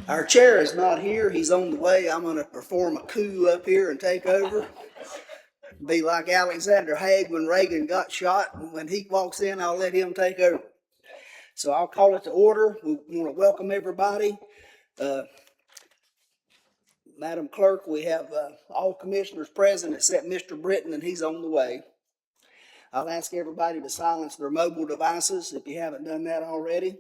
Our chair is not here. He's on the way. I'm going to perform a coup up here and take over. Be like Alexander Haig when Reagan got shot. And when he walks in, I'll let him take over. So I'll call it to order. We want to welcome everybody. Madam Clerk, we have all commissioners present except Mr. Britton, and he's on the way. I'll ask everybody to silence their mobile devices if you haven't done that already.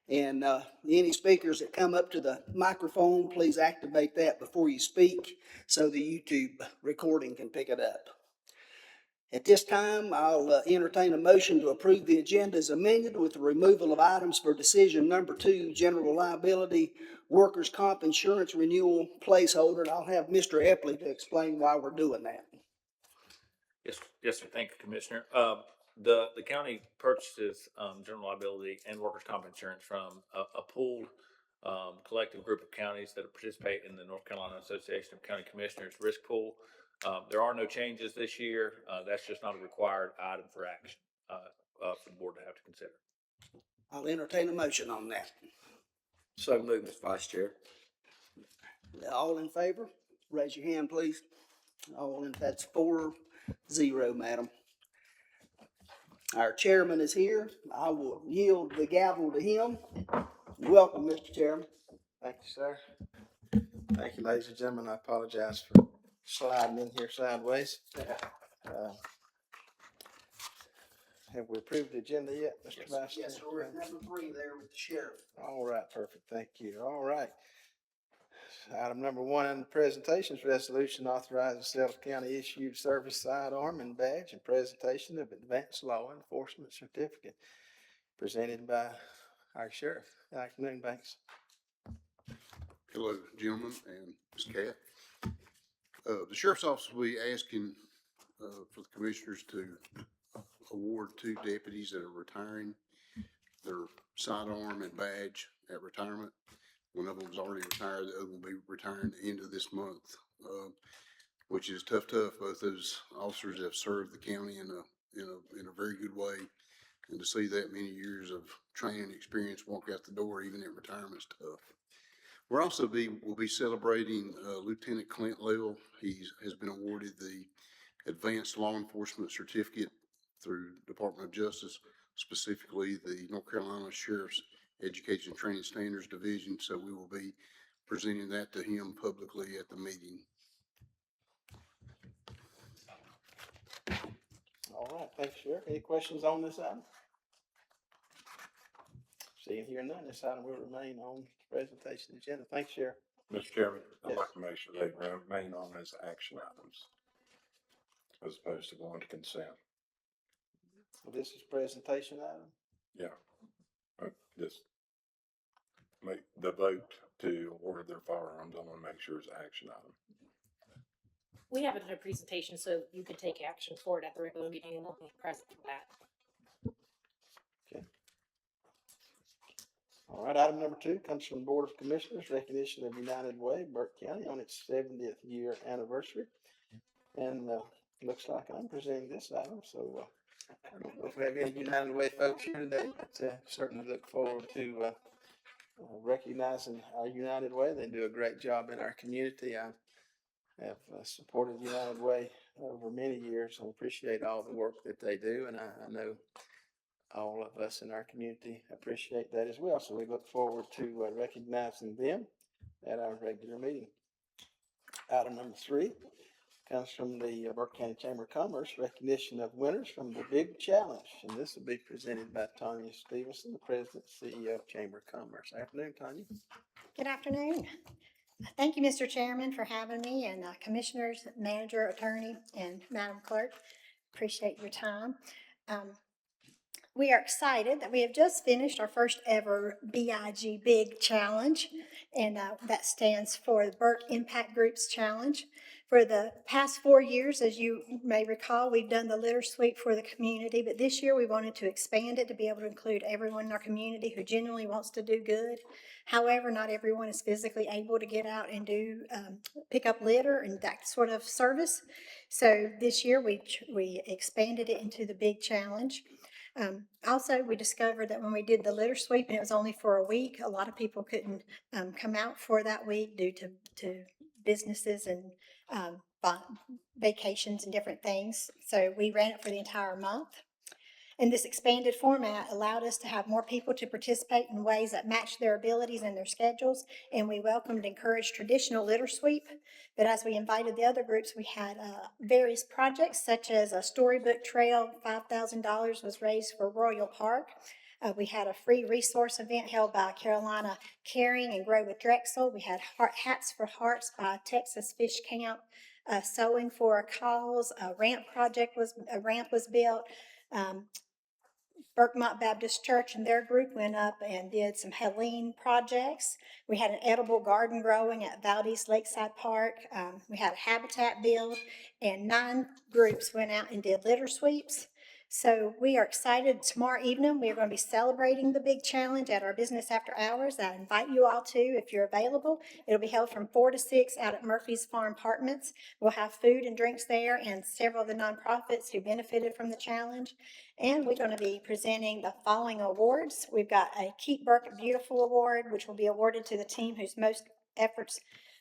And any speakers that come up to the microphone, please activate that before you speak so the YouTube recording can pick it up. At this time, I'll entertain a motion to approve the agenda as amended with the removal of items for decision number 2, general liability, workers' comp insurance renewal placeholder. And I'll have Mr. Epley to explain why we're doing that. Yes, sir. Thank you, Commissioner. The county purchases general liability and workers' comp insurance from a pooled collective group of counties that participate in the North Carolina Association of County Commissioners risk pool. There are no changes this year. That's just not a required item for action for the board to have to consider. I'll entertain a motion on that. So moved, Mr. Vice Chair. All in favor? Raise your hand, please. That's 4-0, madam. Our chairman is here. I will yield the gavel to him. Welcome, Mr. Chairman. Thank you, sir. Thank you, ladies and gentlemen. I apologize for sliding in here sideways. Have we approved the agenda yet, Mr. Vice Chair? Yes, sir. We're at number 3 there with the sheriff. All right, perfect. Thank you. All right. Item number 1 in the presentations, resolution authorizing Self County issued service sidearm and badge and presentation of advanced law enforcement certificate presented by our sheriff. Good afternoon, Banks. Hello, gentlemen and Ms. Cat. The sheriff's office will be asking for the commissioners to award 2 deputies that are retiring their sidearm and badge at retirement. One of them's already retired. The other will be retiring at the end of this month, which is tough. Both those officers have served the county in a very good way, and to see that many years of training experience walk out the door, even at retirement, is tough. We'll be celebrating Lieutenant Clint Little. He has been awarded the Advanced Law Enforcement Certificate through Department of Justice, specifically the North Carolina Sheriff's Education and Training Standards Division. So we will be presenting that to him publicly at the meeting. All right, thanks, Sheriff. Any questions on this item? Seeing here none, this item will remain on the presentation agenda. Thanks, Sheriff. Mr. Chairman, I'd Yes. like to make sure they remain on as action items as opposed to going to consent. Well, this is presentation item. Yeah. Just make the vote to order their firearms. I want to make sure it's action item. We haven't had a presentation, so you could take action for it at the regular meeting and we'll be present for that. Okay. All right, item number 2 comes from the Board of Commissioners, recognition of United Way, Burke County on its 70th year anniversary. And looks like I'm presenting this item, so I don't know if we have any United Way folks here today, but certainly look forward to recognizing our United Way. They do a great job in our community. I have supported United Way over many years and appreciate all the work that they do, and I know all of us in our community appreciate that as well. So we look forward to recognizing them at our regular meeting. Item number 3 comes from the Burke County Chamber of Commerce, recognition of winners from the Big Challenge. And this will be presented by Tanya Stevenson, the President and CEO of Chamber of Commerce. Afternoon, Tanya. Good afternoon. Thank you, Mr. Chairman, for having me, and commissioners, manager, attorney, and Madam Clerk. Appreciate your time. We are excited that we have just finished our first ever BIG Big Challenge, and that stands for the Burke Impact Groups Challenge. For the past 4 years, as you may recall, we've done the litter sweep for the community, but this year we wanted to expand it to be able to include everyone in our community who genuinely wants to do good. However, not everyone is physically able to get out and do pick up litter and that sort of service. So this year we expanded it into the Big Challenge. Also, we discovered that when we did the litter sweep, and it was only for a week, a lot of people couldn't come out for that week due to businesses and vacations and different things. So we ran it for the entire month. And this expanded format allowed us to have more people to participate in ways that matched their abilities and their schedules. And we welcomed and encouraged traditional litter sweep. But as we invited the other groups, we had various projects such as a storybook trail. $5,000 was raised for Royal Park. We had a free resource event held by Carolina Caring and Grow with Drexel. We had Hats for Hearts by Texas Fish Camp. Sewing for a Cause. A ramp was built. Berkmont Baptist Church and their group went up and did some Helene projects. We had an edible garden growing at Valdez Lakeside Park. We had a habitat build, and 9 groups went out and did litter sweeps. So we are excited. Tomorrow evening, we are going to be celebrating the big challenge at our business after hours. I invite you all to, if you're available. It'll be held from 4 to 6 out at Murphy's Farm Apartments. We'll have food and drinks there and several of the nonprofits who benefited from the challenge. And we're going to be presenting the following awards. We've got a Keep Burke Beautiful Award, which will be awarded to the team whose most efforts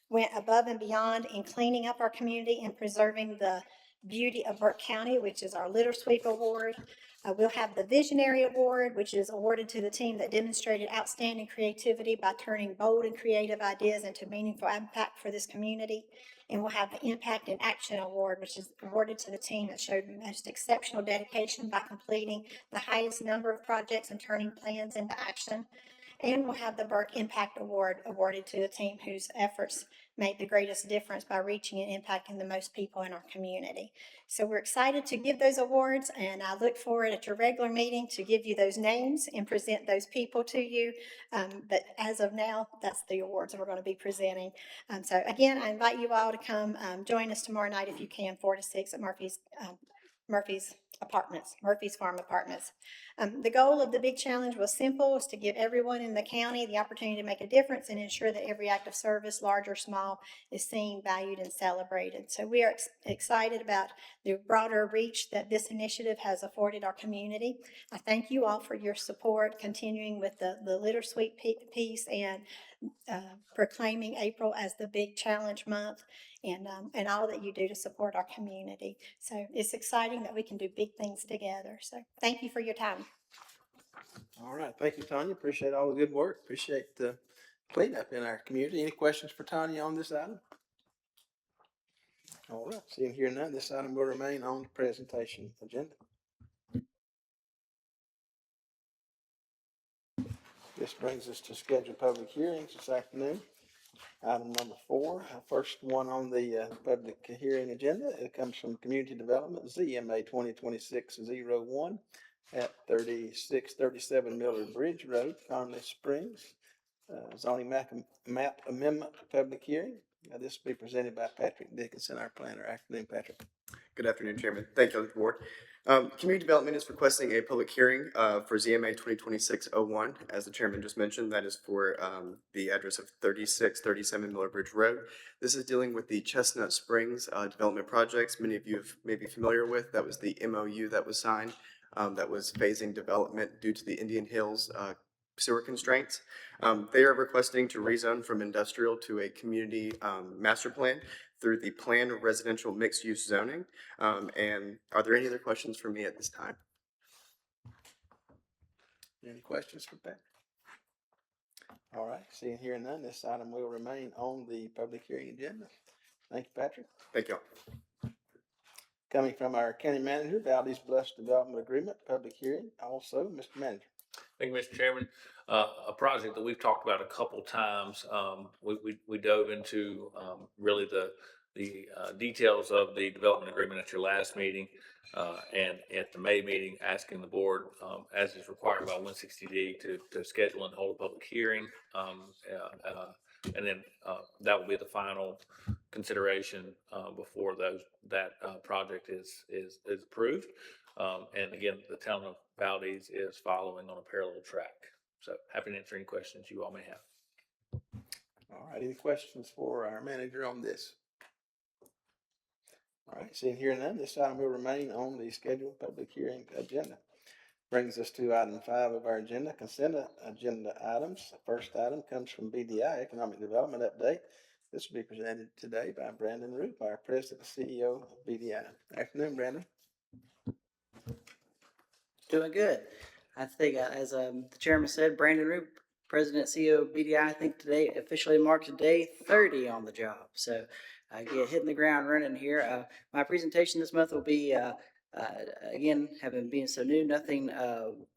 went above and beyond in cleaning up our community and preserving the beauty of Burke County, which is our Litter Sweep Award. We'll have the Visionary Award, which is awarded to the team that demonstrated outstanding creativity by turning bold and creative ideas into meaningful impact for this community. And we'll have the Impact and Action Award, which is awarded to the team that showed the most exceptional dedication by completing the highest number of projects and turning plans into action. And we'll have the Burke Impact Award awarded to the team whose efforts made the greatest difference by reaching and impacting the most people in our community. So we're excited to give those awards, and I look forward at your regular meeting to give you those names and present those people to you. But as of now, that's the awards that we're going to be presenting. So again, I invite you all to come join us tomorrow night if you can, 4 to 6 at Murphy's Farm Apartments. The goal of the big challenge was simple, was to give everyone in the county the opportunity to make a difference and ensure that every act of service, large or small, is seen, valued, and celebrated. So we are excited about the broader reach that this initiative has afforded our community. I thank you all for your support, continuing with the Litter Sweep piece and proclaiming April as the big challenge month, and all that you do to support our community. So it's exciting that we can do big things together. So thank you for your time. All right, thank you, Tanya. Appreciate all the good work. Appreciate the cleanup in our community. Any questions for Tanya on this item? All right, seeing here none, this item will remain on the presentation agenda. This brings us to scheduled public hearings this afternoon. Item number 4, first one on the public hearing agenda. It comes from Community Development, ZMA 2026-01 at 3637 Miller Bridge Road, Conley Springs. Zoning map amendment public hearing. This will be presented by Patrick Dickinson, our planner. Afternoon, Patrick. Good afternoon, Chairman. Thank you, Board. Community Development is requesting a public hearing for ZMA 2026-01. As the Chairman just mentioned, that is for the address of 3637 Miller Bridge Road. This is dealing with the Chestnut Springs development projects. Many of you may be familiar with. That was the MOU that was signed that was phasing development due to the Indian Hills sewer constraints. They are requesting to rezone from industrial to a community master plan through the planned residential mixed-use zoning. And are there any other questions for me at this time? Any questions for Patrick? All right, seeing here none, this item will remain on the public hearing agenda. Thank you, Patrick. Thank you. Coming from our county manager, Valdez Bluffs Development Agreement, public hearing. Also, Mr. Manager. Thank you, Mr. Chairman. A project that we've talked about a couple times. We dove into really the details of the development agreement at your last meeting and at the May meeting, asking the board, as is required by 160D, to schedule and hold a public hearing. And then that will be the final consideration before that project is approved. And again, the town of Valdez is following on a parallel track. So happy to answer any questions you all may have. All right, any questions for our manager on this? All right, seeing here none, this item will remain on the scheduled public hearing agenda. Brings us to item 5 of our agenda, agenda items. The first item comes from BDI, Economic Development Update. This will be presented today by Brandon Roop, our President and CEO of BDI. Afternoon, Brandon. Doing good. I think, as the chairman said, Brandon Roop, President CEO of BDI, I think today officially marks day 30 on the job. So I get hitting the ground running here. My presentation this month will be, again, having been so new, no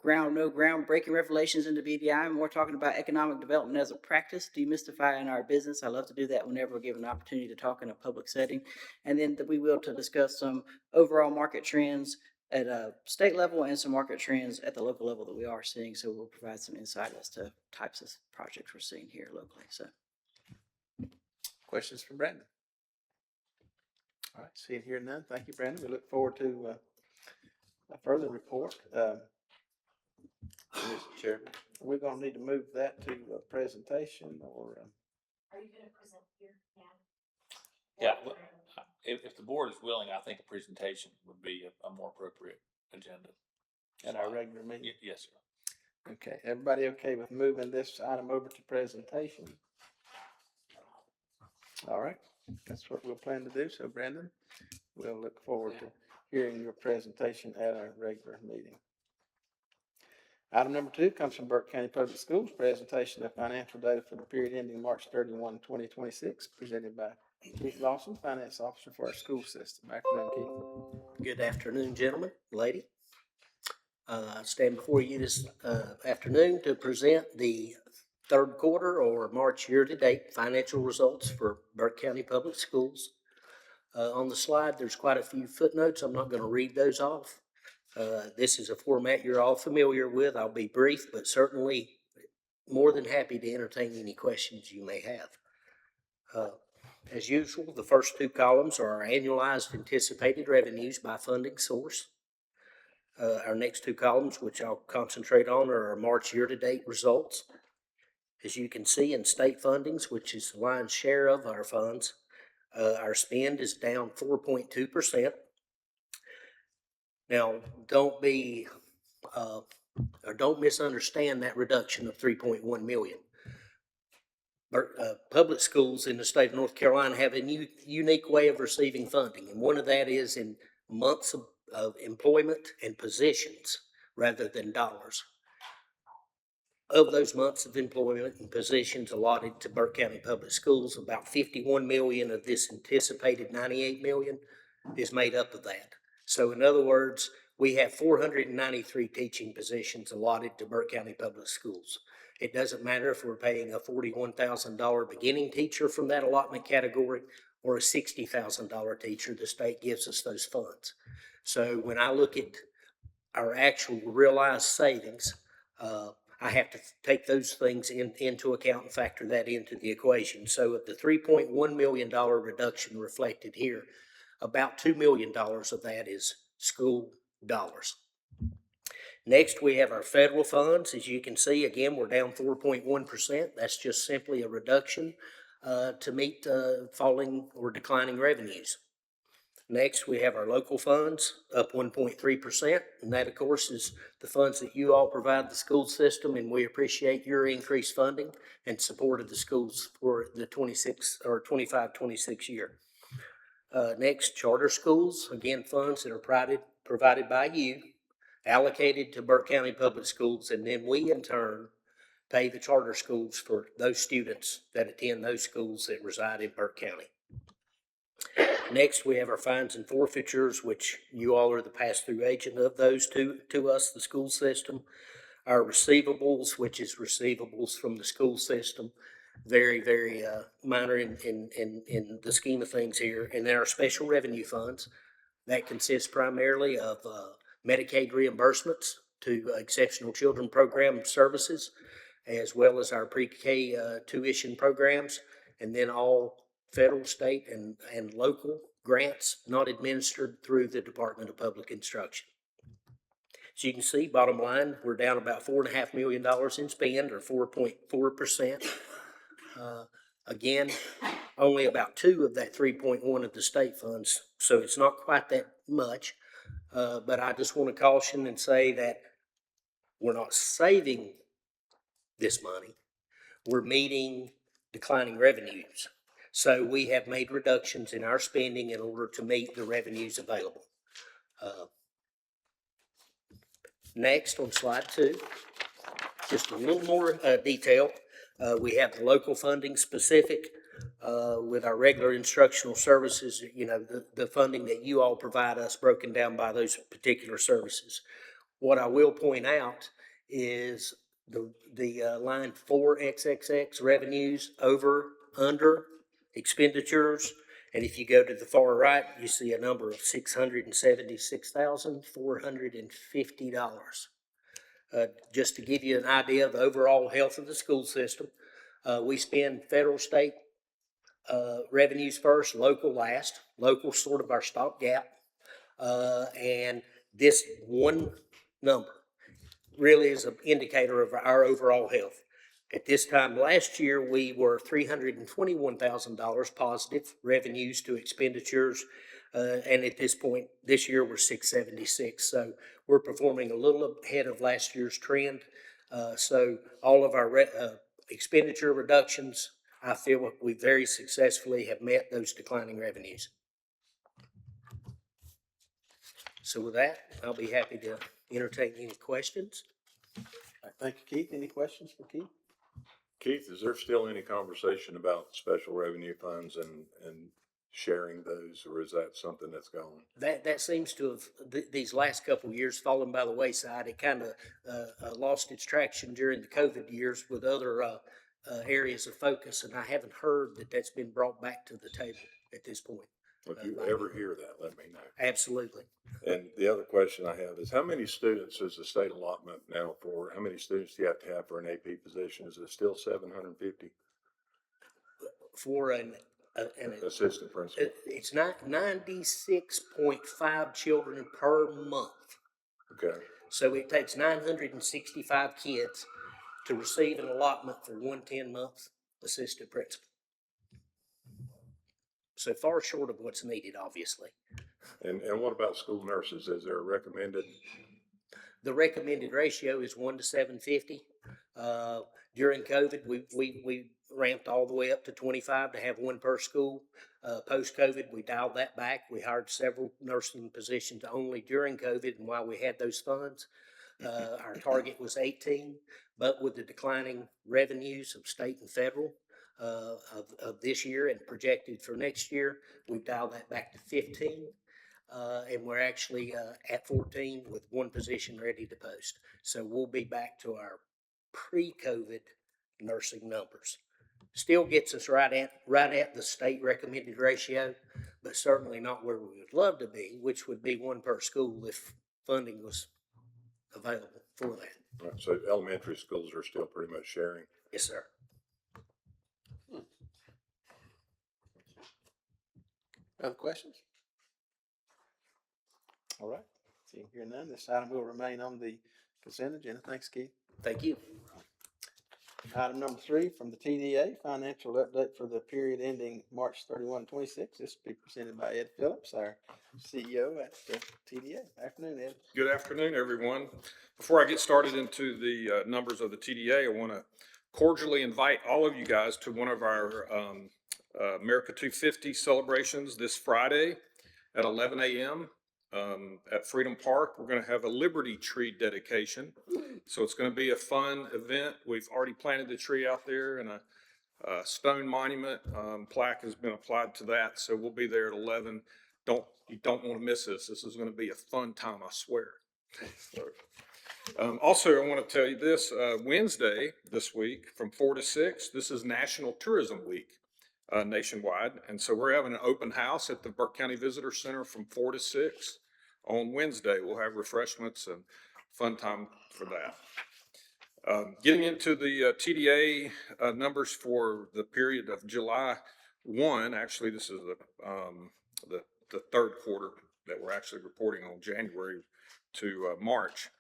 groundbreaking revelations into BDI. More talking about economic development as a practice, demystifying our business. I love to do that whenever we're given an opportunity to talk in a public setting. And then we will to discuss some overall market trends at a state level and some market trends at the local level that we are seeing. So we'll provide some insight as to types of projects we're seeing here locally. So, Questions for Brandon? All right, seeing here none. Thank you, Brandon. We look forward to a further report. Mr. Chairman. We're gonna need to move that to a presentation or, Are you gonna present here now? Yeah, well, if the board is willing, I think a presentation would be a more appropriate agenda. at our regular meeting. Yes, sir. Okay, everybody okay with moving this item over to presentation? All right, that's what we'll plan to do. So Brandon, we'll look forward to hearing your presentation at our regular meeting. Item number 2 comes from Burke County Public Schools, presentation of financial data for the period ending March 31, 2026, presented by Keith Lawson, Finance Officer for our school system. Afternoon, Keith. Good afternoon, gentlemen, lady. I stand before you this afternoon to present the third quarter or March year-to-date financial results for Burke County Public Schools. On the slide, there's quite a few footnotes. I'm not going to read those off. This is a format you're all familiar with. I'll be brief, but certainly more than happy to entertain any questions you may have. As usual, the first 2 columns are our annualized anticipated revenues by funding source. Our next 2 columns, which I'll concentrate on, are our March year-to-date results. As you can see in state fundings, which is the lion's share of our funds, our spend is down 4.2%. Now, don't misunderstand that reduction of $3.1 million. Public schools in the state of North Carolina have a unique way of receiving funding, and one of that is in months of employment and positions rather than dollars. Of those months of employment and positions allotted to Burke County Public Schools, about 51 million of this anticipated 98 million is made up of that. So in other words, we have 493 teaching positions allotted to Burke County Public Schools. It doesn't matter if we're paying a $41,000 beginning teacher from that allotment category or a $60,000 teacher, the state gives us those funds. So when I look at our actual realized savings, I have to take those things into account and factor that into the equation. So of the $3.1 million reduction reflected here, about $2 million of that is school dollars. Next, we have our federal funds. As you can see, again, we're down 4.1%. That's just simply a reduction to meet falling or declining revenues. Next, we have our local funds up 1.3%. And that, of course, is the funds that you all provide the school system. And we appreciate your increased funding and support of the schools for the 25-26 year. Next, charter schools, again, funds that are provided by you, allocated to Burke County Public Schools, and then we in turn pay the charter schools for those students that attend those schools that reside in Burke County. Next, we have our fines and forfeitures, which you all are the pass-through agent of those to us, the school system. Our receivables, which is receivables from the school system, very, very minor in the scheme of things here. And then our special revenue funds, that consists primarily of Medicaid reimbursements to Exceptional Children Program services, as well as our pre-K tuition programs, and then all federal, state, and local grants not administered through the Department of Public Instruction. As you can see, bottom line, we're down about $4.5 million in spend, or 4.4%. Again, only about 2 of that 3.1 of the state funds, so it's not quite that much. But I just want to caution and say that We're not saving this money. We're meeting declining revenues. So we have made reductions in our spending in order to meet the revenues available. Next, on slide 2, just a little more detail. We have the local funding specific with our regular instructional services, you know, the funding that you all provide us broken down by those particular services. What I will point out is the line 4XXX revenues under expenditures. And if you go to the far right, you see a number of $676,450. Just to give you an idea of the overall health of the school system, we spend federal, state revenues first, local last. Local sort of our stopgap. And this one number really is an indicator of our overall health. At this time last year, we were $321,000 positive revenues to expenditures. And at this point, this year, we're 676. So we're performing a little ahead of last year's trend. So all of our expenditure reductions, I feel we very successfully have met those declining revenues. So with that, I'll be happy to entertain any questions. All right, thank you, Keith. Any questions for Keith? Keith, is there still any conversation about special revenue funds and sharing those, or is that something that's gone? That seems to have, these last couple of years, fallen by the wayside. It kind of lost its traction during the COVID years with other areas of focus, and I haven't heard that that's been brought back to the table at this point. If you ever hear that, let me know. Absolutely. And the other question I have is, how many students is the state allotment now for? How many students do you have to have for an AP position? Is it still 750? For an Assistant principal. it's not 96.5 children per month. Okay. So it takes 965 kids to receive an allotment for one 10-month assistant principal. So far short of what's needed, obviously. And what about school nurses? Is there a recommended? The recommended ratio is 1 to 750. During COVID, we ramped all the way up to 25 to have one per school. Post-COVID, we dialed that back. We hired several nursing positions only during COVID and while we had those funds. Our target was 18, but with the declining revenues of state and federal of this year and projected for next year, we've dialed that back to 15. And we're actually at 14 with one position ready to post. So we'll be back to our pre-COVID nursing numbers. Still gets us right at the state recommended ratio, but certainly not where we would love to be, which would be one per school if funding was available for that. Right, so elementary schools are still pretty much sharing. Yes, sir. Other questions? All right. Seeing here none, this item will remain on the consent agenda. Thanks, Keith. Thank you. Item number 3 from the TDA, financial update for the period ending March 31, 26. This will be presented by Ed Phillips, our CEO at the TDA. Afternoon, Ed. Good afternoon, everyone. Before I get started into the numbers of the TDA, I want to cordially invite all of you guys to one of our America 250 celebrations this Friday at 11 a.m. At Freedom Park. We're going to have a Liberty Tree dedication. So it's going to be a fun event. We've already planted the tree out there, and a stone monument plaque has been applied to that. So we'll be there at 11. You don't want to miss this. This is going to be a fun time, I swear. Also, I want to tell you this, Wednesday this week from 4 to 6, this is National Tourism Week nationwide. And so we're having an open house at the Burke County Visitor Center from 4 to 6 on Wednesday. We'll have refreshments and fun time for that. Getting into the TDA numbers for the period of July 1, actually this is the third quarter that we're actually reporting on, January to March.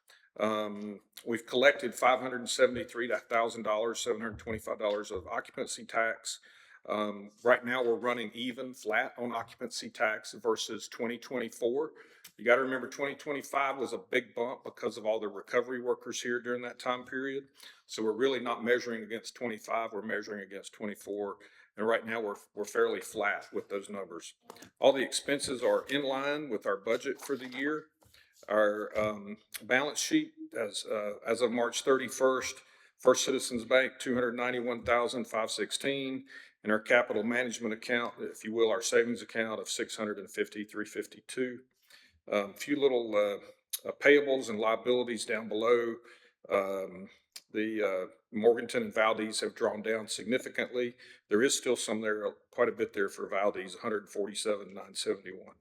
We've collected $573,000, $725 of occupancy tax. Right now, we're running even flat on occupancy tax versus 2024. You got to remember 2025 was a big bump because of all the recovery workers here during that time period. So we're really not measuring against 25, we're measuring against 24. And right now we're fairly flat with those numbers. All the expenses are in line with our budget for the year. Our balance sheet as of March 31st, First Citizens Bank, $291,516, and our capital management account, if you will, our savings account of $650,352. Few little payables and liabilities down below. The Morganton and Valdez have drawn down significantly. There is still some there, quite a bit there for Valdez, $147,971.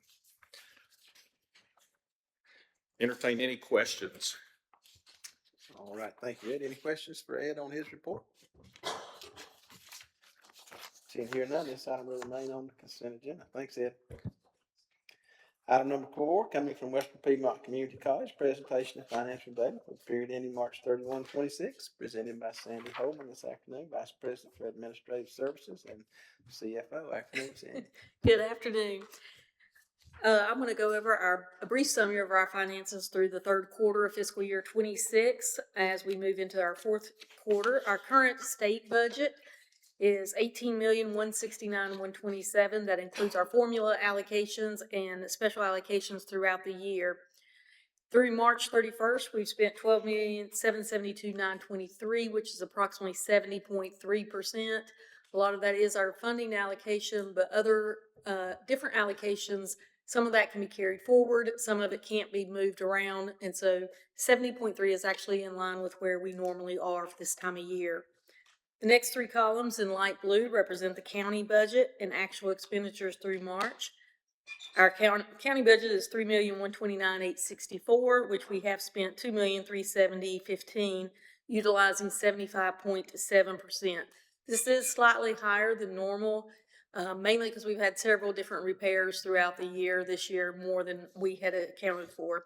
Entertain any questions. All right, thank you, Ed. Any questions for Ed on his report? Seeing here none, this item will remain on the consent agenda. Thanks, Ed. Item number 4, coming from Western Piedmont Community College, presentation of financial data for the period ending March 31, 26, presented by Sandy Holman this afternoon, Vice President for Administrative Services and CFO. Afternoon, Sandy. Good afternoon. I'm going to go over a brief summary of our finances through the third quarter of fiscal year 26 as we move into our fourth quarter. Our current state budget is $18,169,127. That includes our formula allocations and special allocations throughout the year. Through March 31st, we've spent $12,772,923, which is approximately 70.3%. A lot of that is our funding allocation, but other different allocations, some of that can be carried forward, some of it can't be moved around, and so 70.3 is actually in line with where we normally are for this time of year. The next 3 columns in light blue represent the county budget and actual expenditures through March. Our county budget is $3,129,864, which we have spent $2,370,015, utilizing 75.7%. This is slightly higher than normal, mainly because we've had several different repairs throughout the year this year, more than we had accounted for,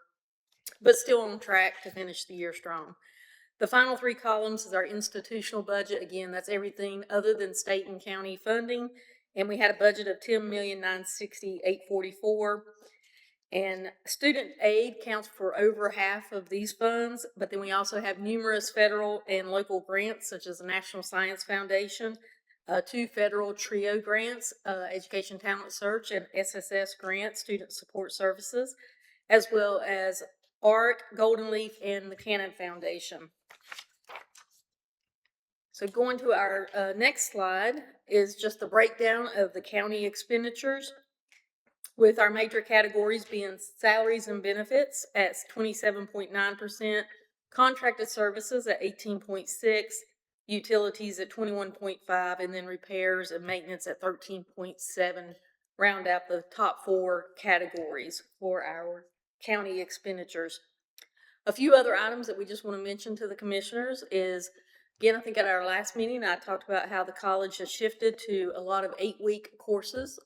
but still on track to finish the year strong. The final 3 columns is our institutional budget. Again, that's everything other than state and county funding. And we had a budget of $10,960,844. And student aid counts for over half of these funds, but then we also have numerous federal and local grants, such as the National Science Foundation, 2 federal TRIO grants, Education Talent Search, and SSS grants, Student Support Services, as well as ARC, Golden Leaf, and the Cannon Foundation. So going to our next slide is just the breakdown of the county expenditures, with our major categories being salaries and benefits at 27.9%, contracted services at 18.6%, utilities at 21.5%, and then repairs and maintenance at 13.7%, round out the top 4 categories for our county expenditures. A few other items that we just want to mention to the commissioners is, again, I think at our last meeting, I talked about how the college has shifted to a lot of 8-week courses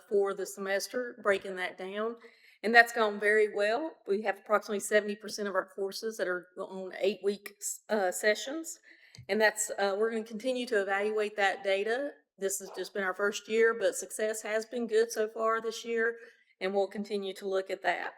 for the semester, breaking that down. And that's gone very well. We have approximately 70% of our courses that are on 8-week sessions. And that's, we're going to continue to evaluate that data. This has just been our first year, but success has been good so far this year, and we'll continue to look at that.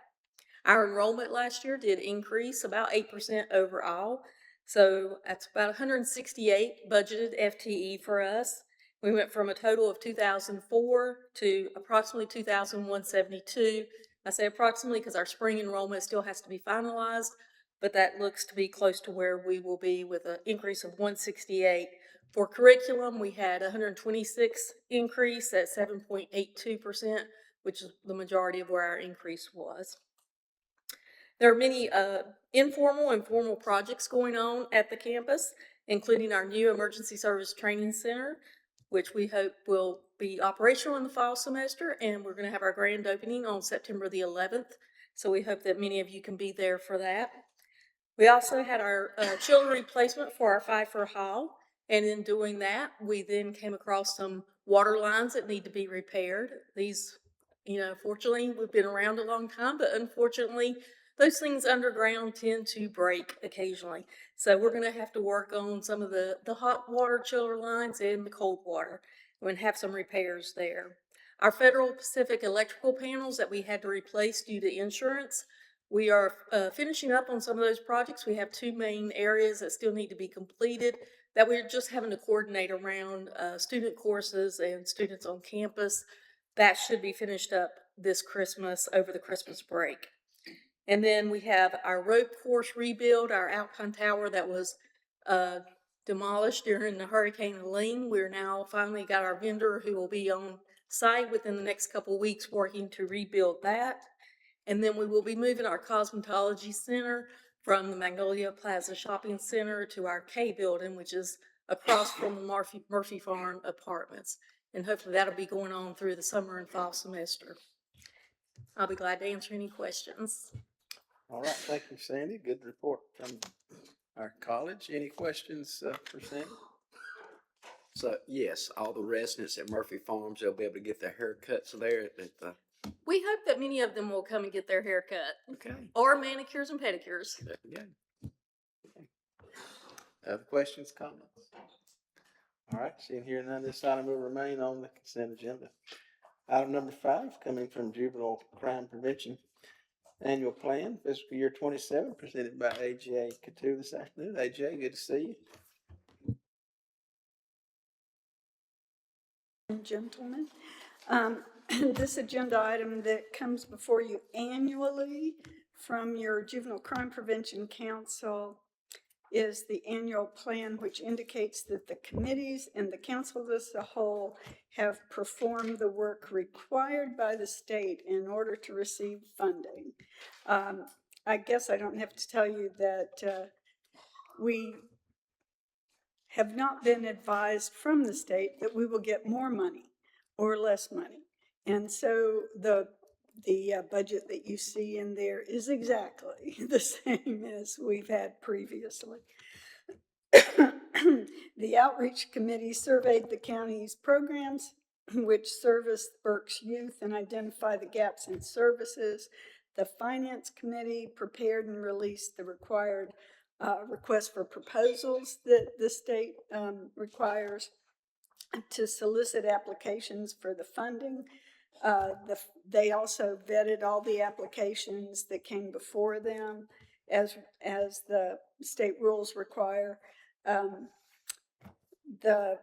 Our enrollment last year did increase about 8% overall. So that's about 168 budgeted FTE for us. We went from a total of 2,004 to approximately 2,172. I say approximately because our spring enrollment still has to be finalized, but that looks to be close to where we will be with an increase of 168. For curriculum, we had 126 increase at 7.82%, which is the majority of where our increase was. There are many informal and formal projects going on at the campus, including our new Emergency Service Training Center, which we hope will be operational in the fall semester, and we're going to have our grand opening on September the 11th, so we hope that many of you can be there for that. We also had our chiller replacement for our Pfeiffer Hall, and in doing that, we then came across some water lines that need to be repaired. These, fortunately, we've been around a long time, but unfortunately, those things underground tend to break occasionally. So we're going to have to work on some of the hot water chiller lines and the cold water. and have some repairs there. Our Federal Pacific electrical panels that we had to replace due to insurance, we are finishing up on some of those projects. We have 2 main areas that still need to be completed that we're just having to coordinate around student courses and students on campus. That should be finished up this Christmas, over the Christmas break. And then we have our rope course rebuild, our Alpine Tower that was demolished during the Hurricane Helene. We're now finally got our vendor who will be on site within the next couple of weeks working to rebuild that. And then we will be moving our cosmetology center from the Magnolia Plaza Shopping Center to our K building, which is across from the Murphy Farm Apartments. And hopefully that'll be going on through the summer and fall semester. I'll be glad to answer any questions. All right, thank you, Sandy. Good report from our college. Any questions for Sandy? So, yes, all the residents at Murphy Farms, they'll be able to get their haircuts there at the, We hope that many of them will come and get their hair cut, okay. or manicures and pedicures. There you go. Other questions, comments? All right, seeing here none, this item will remain on the consent agenda. Item number 5, coming from Juvenile Crime Prevention Annual Plan, fiscal year 27, presented by AJ Couture this afternoon. AJ, good to see you. Gentlemen, this agenda item that comes before you annually from your Juvenile Crime Prevention Council is the annual plan, which indicates that the committees and the council as a whole have performed the work required by the state in order to receive funding. I guess I don't have to tell you that we have not been advised from the state that we will get more money or less money. And so the budget that you see in there is exactly the same as we've had previously. The outreach committee surveyed the county's programs, which service Berks youth and identify the gaps in services. The finance committee prepared and released the required request for proposals that the state requires to solicit applications for the funding. They also vetted all the applications that came before them as the state rules require. The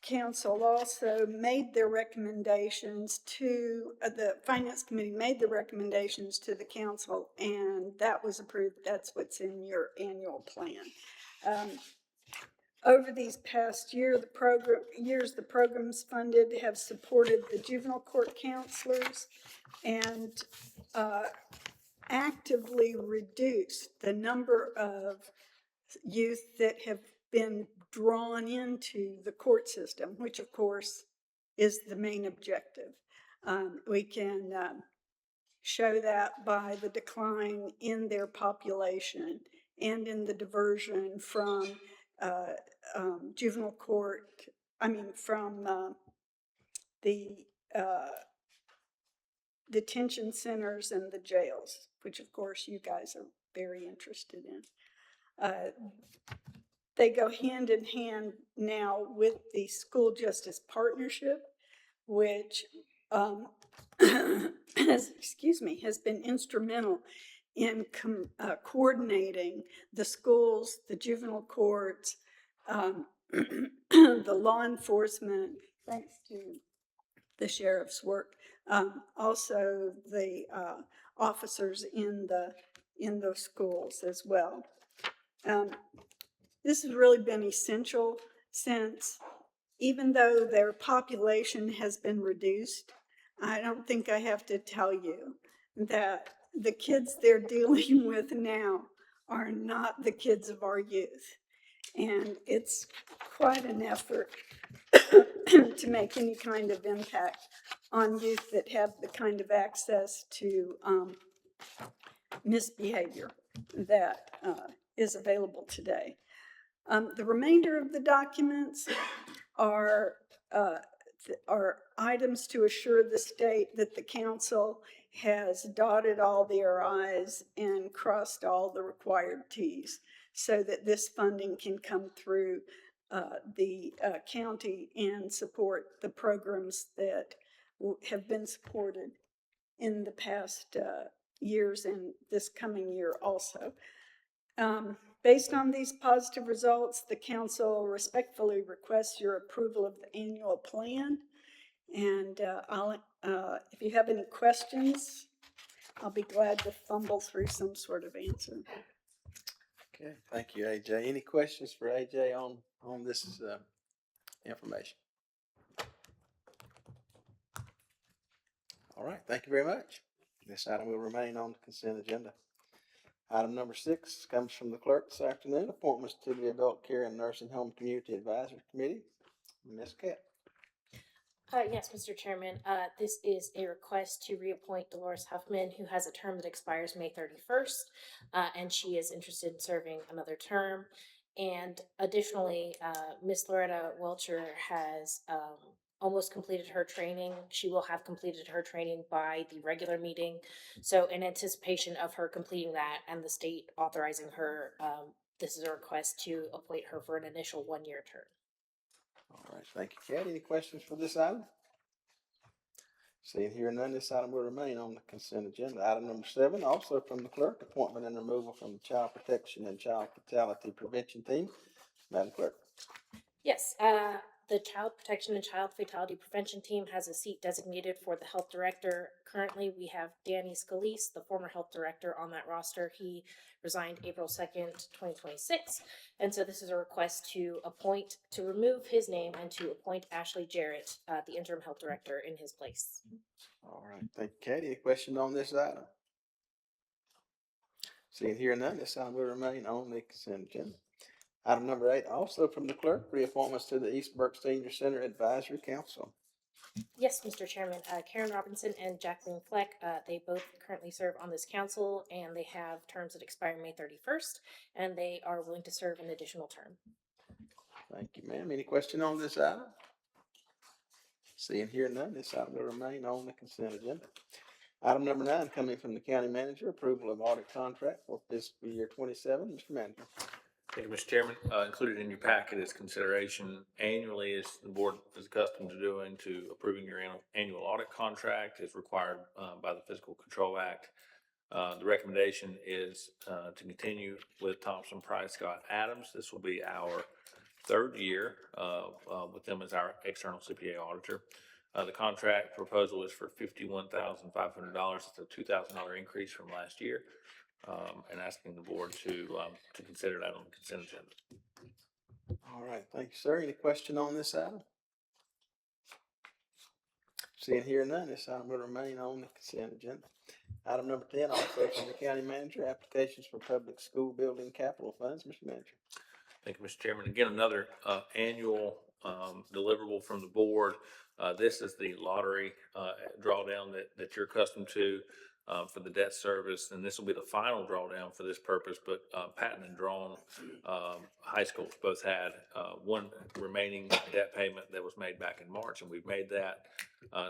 council also made their recommendations to, the finance committee made the recommendations to the council, and that was approved. That's what's in your annual plan. Over these past years, the programs funded have supported the juvenile court counselors and actively reduced the number of youth that have been drawn into the court system, which of course is the main objective. We can show that by the decline in their population and in the diversion from juvenile court, from the detention centers and the jails, which of course you guys are very interested in. They go hand in hand now with the School Justice Partnership, which has been instrumental in coordinating the schools, the juvenile courts, the law enforcement, thanks to the sheriff's work, also the officers in those schools as well. This has really been essential since, even though their population has been reduced, I don't think I have to tell you that the kids they're dealing with now are not the kids of our youth. And it's quite an effort to make any kind of impact on youth that have the kind of access to misbehavior that is available today. The remainder of the documents are items to assure the state that the council has dotted all their I's and crossed all the required T's so that this funding can come through the county and support the programs that have been supported in the past years and this coming year also. Based on these positive results, the council respectfully requests your approval of the annual plan. And if you have any questions, I'll be glad to fumble through some sort of answer. Okay, thank you, AJ. Any questions for AJ on this information? All right, thank you very much. This item will remain on the consent agenda. Item number 6 comes from the clerk this afternoon, appointments to the Adult Care and Nursing Home Community Advisory Committee. Ms. Cat. Yes, Mr. Chairman, this is a request to reappoint Dolores Huffman, who has a term that expires May 31st, and she is interested in serving another term. And additionally, Ms. Loretta Welcher has almost completed her training. She will have completed her training by the regular meeting. So in anticipation of her completing that and the state authorizing her, this is a request to appoint her for an initial 1-year term. All right, thank you, Cat. Any questions for this item? Seeing here none, this item will remain on the consent agenda. Item number 7, also from the clerk, appointment and removal from the Child Protection and Child Fatality Prevention Team. Madam Clerk. Yes, the Child Protection and Child Fatality Prevention Team has a seat designated for the health director. Currently, we have Danny Scalise, the former health director, on that roster. He resigned April 2nd, 2026. And so this is a request to remove his name and to appoint Ashley Jarrett, the interim health director, in his place. All right, thank you, Cat. Any questions on this item? Seeing here none, this item will remain on the consent agenda. Item number 8, also from the clerk, reappointments to the East Burke Senior Center Advisory Council. Yes, Mr. Chairman, Karen Robinson and Jacqueline Fleck, they both currently serve on this council, and they have terms that expire May 31st, and they are willing to serve an additional term. Thank you, ma'am. Any question on this item? Seeing here none, this item will remain on the consent agenda. Item number 9, coming from the county manager, approval of audit contract for fiscal year 27. Mr. Manager. Thank you, Mr. Chairman. Included in your packet is consideration annually, as the board is accustomed to doing, to approving your annual audit contract as required by the Fiscal Control Act. The recommendation is to continue with Thompson Price Scott Adams. This will be our 3rd year with them as our external CPA auditor. The contract proposal is for $51,500. It's a $2,000 increase from last year. And asking the board to consider that on the consent agenda. All right, thank you, sir. Any question on this item? Seeing here none, this item will remain on the consent agenda. Item number 10, also from the county manager, applications for public school building capital funds. Mr. Manager. Thank you, Mr. Chairman. Again, another annual deliverable from the board. This is the lottery drawdown that you're accustomed to for the debt service, and this will be the final drawdown for this purpose. But Patton and Drawn high schools both had one remaining debt payment that was made back in March, and we've made that.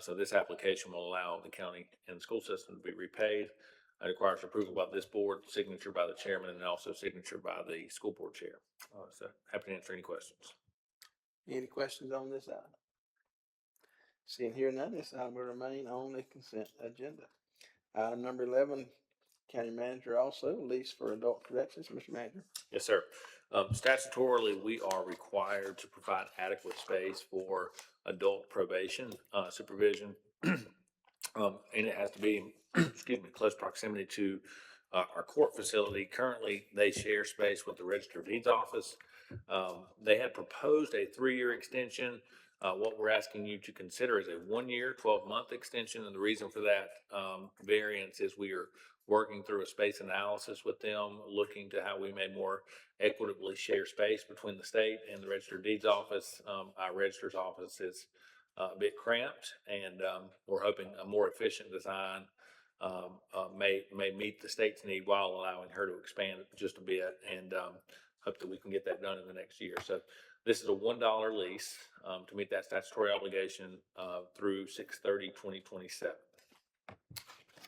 So this application will allow the county and the school system to be repaid. It requires approval by this board, signature by the chairman, and also signature by the school board chair. So happy to answer any questions. Any questions on this item? Seeing here none, this item will remain on the consent agenda. Item number 11, county manager also, lease for adult corrections. Mr. Manager. Yes, sir. Statutorily, we are required to provide adequate space for adult probation supervision. And it has to be, excuse me, close proximity to our court facility. Currently, they share space with the Register of Deeds office. They had proposed a 3-year extension. What we're asking you to consider is a 1-year, 12-month extension. And the reason for that variance is we are working through a space analysis with them, looking to how we may more equitably share space between the state and the Register of Deeds office. Our registrar's office is a bit cramped, and we're hoping a more efficient design may meet the state's need while allowing her to expand it just a bit, and hope that we can get that done in the next year. So this is a $1 lease to meet that statutory obligation through 6/30/2027.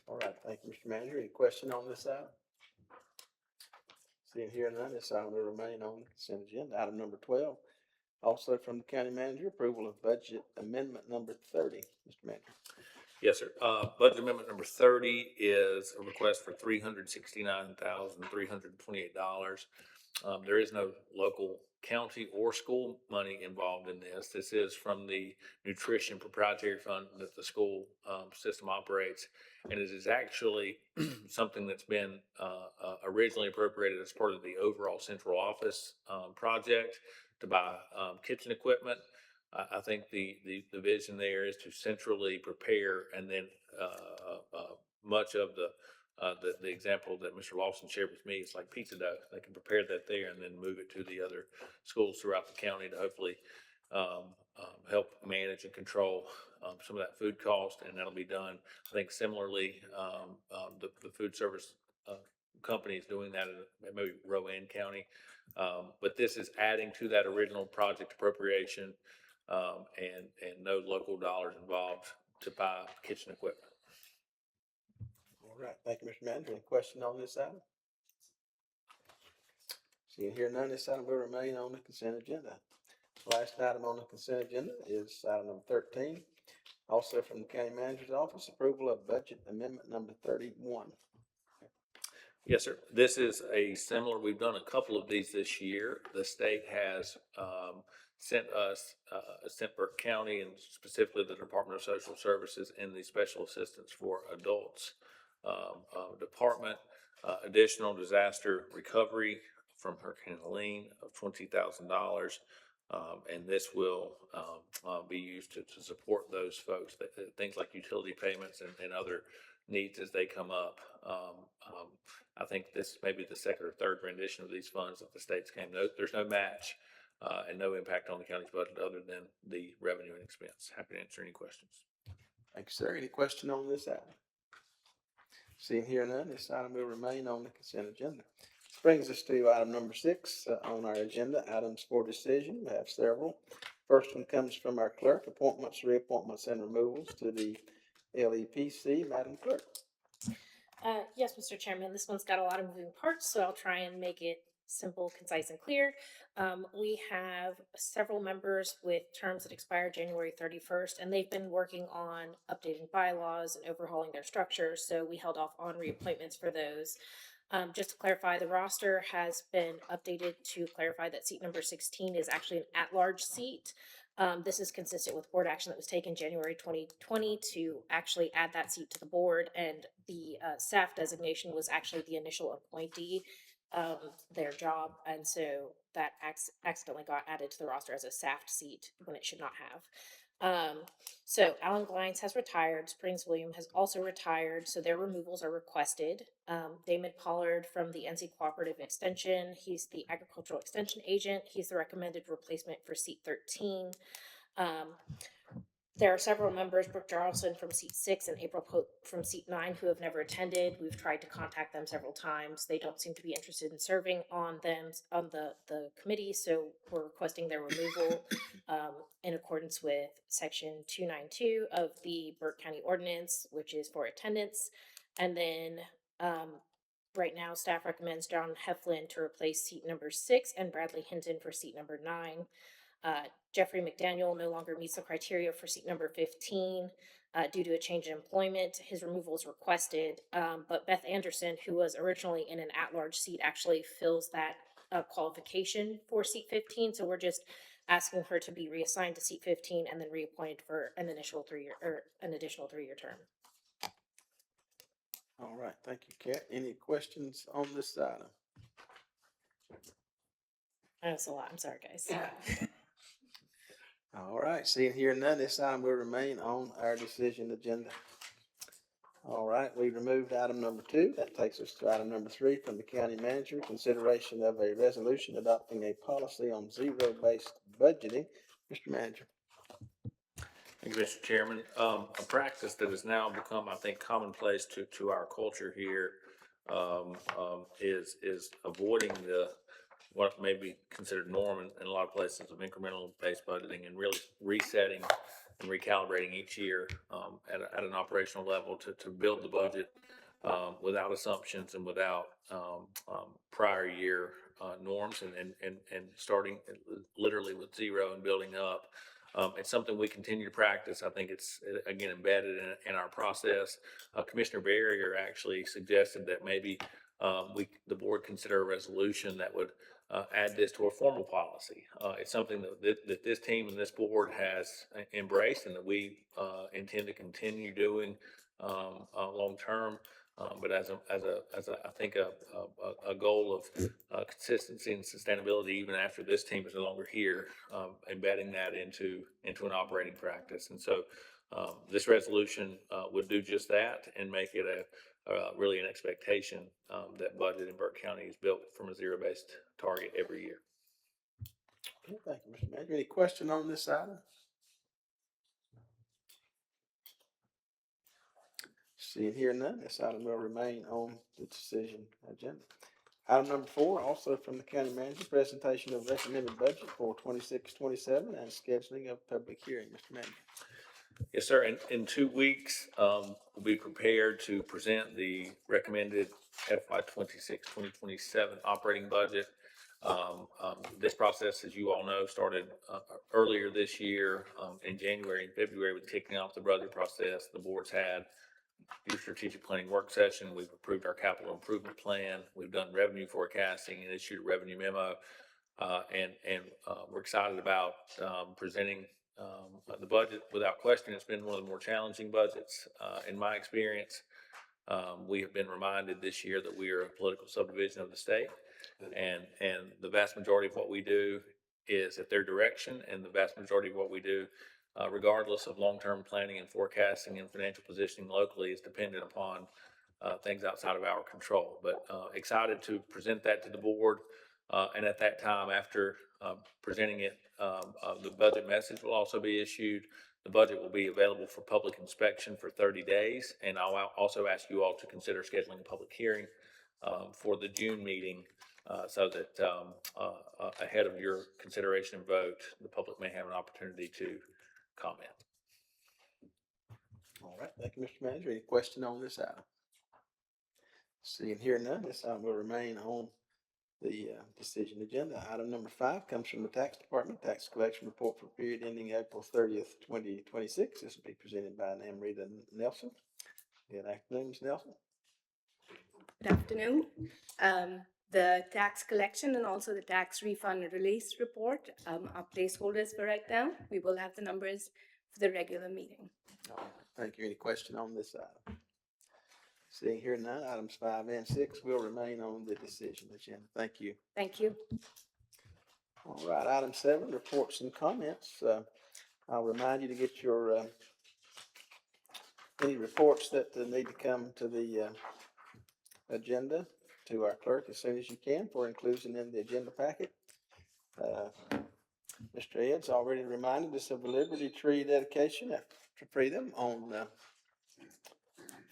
All right, thank you, Mr. Manager. Any question on this item? Seeing here none, this item will remain on the consent agenda. Item number 12, Also from the county manager, approval of budget amendment number 30. Mr. Manager. Yes, sir. Budget amendment number 30 is a request for $369,328. There is no local county or school money involved in this. This is from the nutrition proprietary fund that the school system operates. And it is actually something that's been originally appropriated as part of the overall central office project to buy kitchen equipment. I think the vision there is to centrally prepare, and then much of the example that Mr. Lawson shared with me is like pizza dough. They can prepare that there and then move it to the other schools throughout the county to hopefully help manage and control some of that food cost, and that'll be done. I think similarly, the food service company is doing that in maybe Rowan County, but this is adding to that original project appropriation. And no local dollars involved to buy kitchen equipment. All right, thank you, Mr. Manager. Any question on this item? Seeing here none, this item will remain on the consent agenda. Last item on the consent agenda is item number 13. Also from the county manager's office, approval of budget amendment number 31. Yes, sir. This is a similar, we've done a couple of these this year. The state has sent us, sent Burke County and specifically the Department of Social Services and the Special Assistance for Adults Department, additional disaster recovery from Hurricane Helene of $20,000. And this will be used to support those folks, things like utility payments and other needs as they come up. I think this may be the second or third rendition of these funds that the states came. There's no match and no impact on the county's budget other than the revenue and expense. Happy to answer any questions. Thank you, sir. Any question on this item? Seeing here none, this item will remain on the consent agenda. This brings us to item number 6 on our agenda, items for decision. We have several. First one comes from our clerk, appointments, reappointments, and removals to the LEPC. Madam Clerk. Yes, Mr. Chairman, this one's got a lot of moving parts, so I'll try and make it simple, concise, and clear. We have several members with terms that expire January 31st, and they've been working on updating bylaws and overhauling their structure, so we held off on reappointments for those. Just to clarify, the roster has been updated to clarify that seat number 16 is actually an at-large seat. This is consistent with board action that was taken January 2020 to actually add that seat to the board, and the staff designation was actually the initial appointee, their job, and so that accidentally got added to the roster as a SAFT seat when it should not have. So Alan Glines has retired, Springs William has also retired, so their removals are requested. Damon Pollard from the NC Cooperative Extension, he's the agricultural extension agent, he's the recommended replacement for seat 13. There are several members, Brooke Jarlson from seat 6 and April Pope from seat 9, who have never attended. We've tried to contact them several times. They don't seem to be interested in serving on the committee, so we're requesting their removal in accordance with section 292 of the Burke County Ordinance, which is for attendance. And then right now, staff recommends John Heflin to replace seat number 6 and Bradley Hinton for seat number 9. Jeffrey McDaniel no longer meets the criteria for seat number 15 due to a change in employment. His removal is requested, but Beth Anderson, who was originally in an at-large seat, actually fills that qualification for seat 15. So we're just asking her to be reassigned to seat 15 and then reappointed for an additional 3-year term. All right, thank you, Kat. Any questions on this item? That's a lot. I'm sorry, guys. All right, seeing here none, this item will remain on our decision agenda. All right, we removed item number 2. That takes us to item number 3 from the county manager, consideration of a resolution adopting a policy on zero-based budgeting. Mr. Manager. Thank you, Mr. Chairman. A practice that has now become, I think, commonplace to our culture here is avoiding what may be considered norm in a lot of places of incremental based budgeting and really resetting and recalibrating each year at an operational level to build the budget without assumptions and without, prior year, norms and starting literally with zero and building up. It's something we continue to practice. I think it's, again, embedded in our process. Commissioner Barrier actually suggested that maybe, the board consider a resolution that would, add this to a formal policy. It's something that this team and this board has embraced and that we, intend to continue doing, long term. But as I think a goal of consistency and sustainability, even after this team is no longer here, embedding that into an operating practice. And so this resolution would do just that and make it really an expectation that budget in Burke County is built from a zero-based target every year. Okay, thank you, Mr. Manager. Any question on this item? Seeing here none, this item will remain on the decision agenda. Item number 4, also from the county manager, presentation of recommended budget for 26-27 and scheduling of public hearing. Mr. Manager. Yes, sir. In 2 weeks, we'll be prepared to present the recommended FY 2026-2027 operating budget. This process, as you all know, started earlier this year in January and February with kicking off the budget process. The board's had your strategic planning work session. We've approved our capital improvement plan. We've done revenue forecasting and issued a revenue memo. And we're excited about presenting the budget. Without question, it's been one of the more challenging budgets in my experience. We have been reminded this year that we are a political subdivision of the state, and the vast majority of what we do is at their direction, and the vast majority of what we do, regardless of long-term planning and forecasting and financial positioning locally, is dependent upon things outside of our control. But excited to present that to the board, and at that time, after presenting it, the budget message will also be issued. The budget will be available for public inspection for 30 days, and I'll also ask you all to consider scheduling a public hearing for the June meeting, so that ahead of your consideration and vote, the public may have an opportunity to comment. All right, thank you, Mr. Manager. Any question on this item? Seeing here none, this item will remain on the decision agenda. Item number 5 comes from the tax department, tax collection report for period ending April 30th, 2026. This will be presented by Namrita Nelson. Good afternoon, Ms. Nelson. Good afternoon. The tax collection and also the tax refund release report are placeholders for right now. We will have the numbers for the regular meeting. All right, thank you. Any question on this item? Seeing here none, items 5 and 6 will remain on the decision agenda. Thank you. Thank you. All right, item 7, reports and comments. I'll remind you to get your any reports that need to come to the agenda to our clerk as soon as you can for inclusion in the agenda packet. Mr. Ed's already reminded us of the Liberty Tree dedication at Freedom on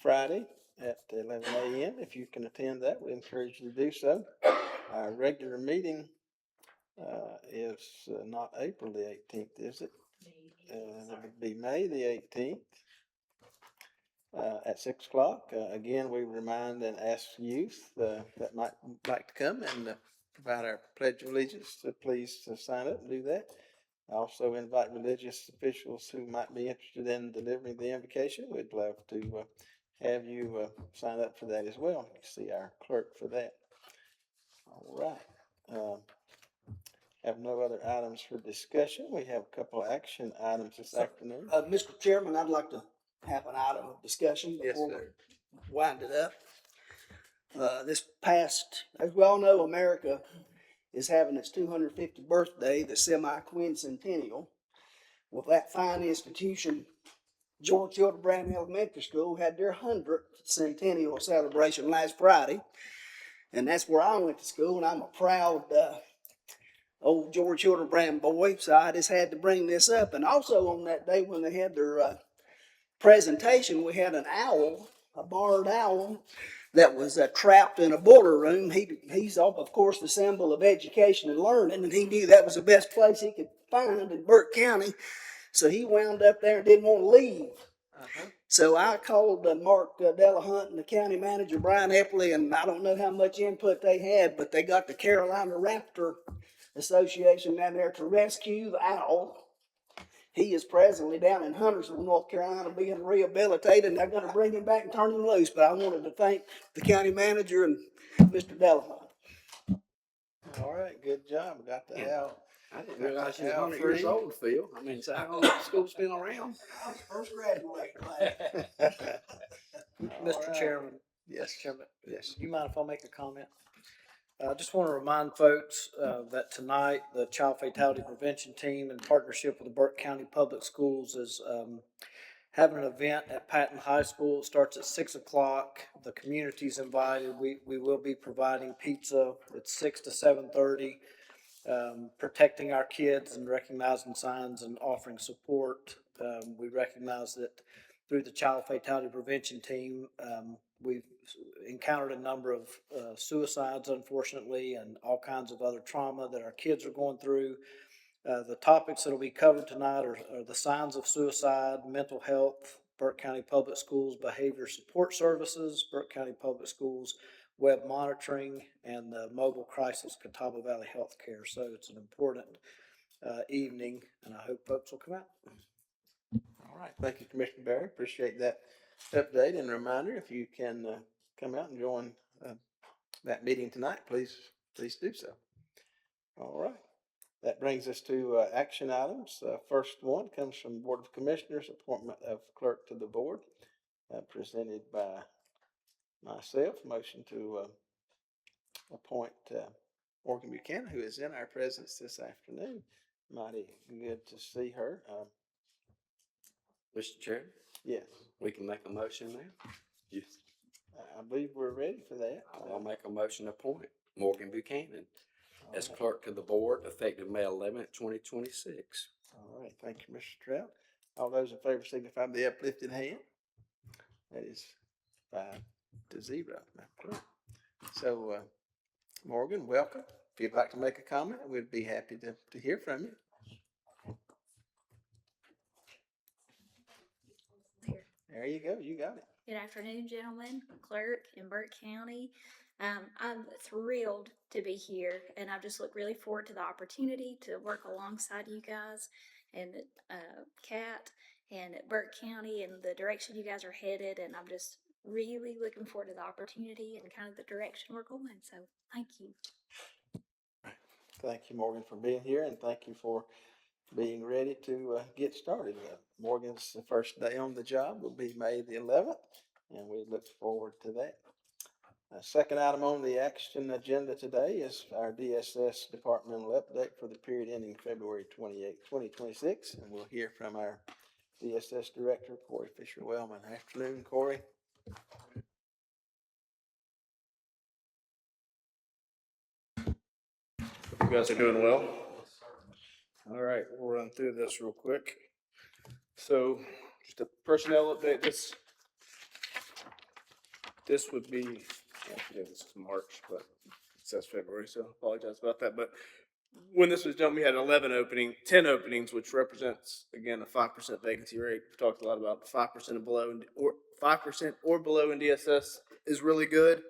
Friday at 11 a.m. If you can attend that, we encourage you to do so. Our regular meeting is not April the 18th, is it? It would be May the 18th at 6 o'clock. Again, we remind and ask youth that might like to come and provide our Pledge of Allegiance to please sign up and do that. I also invite religious officials who might be interested in delivering the invocation. We'd love to have you sign up for that as well. You can see our clerk for that. All right. Have no other items for discussion. We have a couple of action items this afternoon. Mr. Chairman, I'd like to have an item of discussion before we wind it up. This past, as we all know, America is having its 250th birthday, the semi-quincentennial. Well, that fine institution, George Hildebrand Elementary School, had their 100th centennial celebration last Friday. And that's where I went to school, and I'm a proud old George Hildebrand boy, so I just had to bring this up. And also on that day when they had their presentation, we had an owl, a barred owl, that was trapped in a boiler room. He's, of course, the symbol of education and learning, and he knew that was the best place he could find in Burke County. So he wound up there and didn't want to leave. So I called Mark Delahunt and the county manager, Brian Epley, and I don't know how much input they had, but they got the Carolina Raptor Association down there to rescue the owl. He is presently down in Huntersville, North Carolina, being rehabilitated, and they're gonna bring him back and turn him loose. But I wanted to thank the county manager and Mr. Delahunt. All right, good job. We got the Yeah. owl. I didn't realize you was Owl 100 years free. old, Phil. I mean, so how long has school's been around? I was first graduate class. Mr. right. Chairman, Yes. Chairman, yes, you mind if I make a comment? I just want to remind folks that tonight, the Child Fatality Prevention Team, in partnership with the Burke County Public Schools, is having an event at Patton High School. It starts at 6 o'clock. The community's invited. We will be providing pizza at 6 to 7:30, protecting our kids and recognizing signs and offering support. We recognize that through the Child Fatality Prevention Team, we've encountered a number of suicides, unfortunately, and all kinds of other trauma that our kids are going through. The topics that will be covered tonight are the signs of suicide, mental health, Burke County Public Schools behavior support services, Burke County Public Schools web monitoring, and the mobile crisis Catawba Valley Healthcare. So it's an important evening, and I hope folks will come out. All right, thank you, Commissioner Barry. Appreciate that update and reminder. If you can come out and join that meeting tonight, please do so. All right, that brings us to action items. First one comes from Board of Commissioners, appointment of clerk to the board, presented by myself. Motion to appoint Morgan Buchanan, who is in our presence this afternoon. Mighty good to see her. Mr. Chairman, Yes, we can make a motion now. Yes. I believe we're ready for that. I'll make a motion to appoint Morgan Buchanan as clerk of the board effective May 11th, 2026. All right, thank you, Mr. Trout. All those in favor signify by the uplifted hand. That is 5-0. Madam Clerk. So, Morgan, welcome. If you'd like to make a comment, we'd be happy to hear from you. There you go. You got it. Good afternoon, gentlemen, clerk in Burke County. I'm thrilled to be here, and I just look really forward to the opportunity to work alongside you guys and Kat and at Burke County and the direction you guys are headed. And I'm just really looking forward to the opportunity and kind of the direction we're going. So thank you. Thank you, Morgan, for being here, and thank you for being ready to get started. Morgan's first day on the job will be May the 11th, and we look forward to that. Second item on the action agenda today is our DSS departmental update for the period ending February 28, 2026, and we'll hear from our DSS director, Corey Fisher-Wellman. Afternoon, Corey. You guys are doing well. All right, we'll run through this real quick. So just a personnel update. This would be, actually this is March, but it says February, so I apologize about that. But when this was done, we had 10 openings, which represents, again, a 5% vacancy rate. We've talked a lot about 5% and below, or 5% or below in DSS is really good.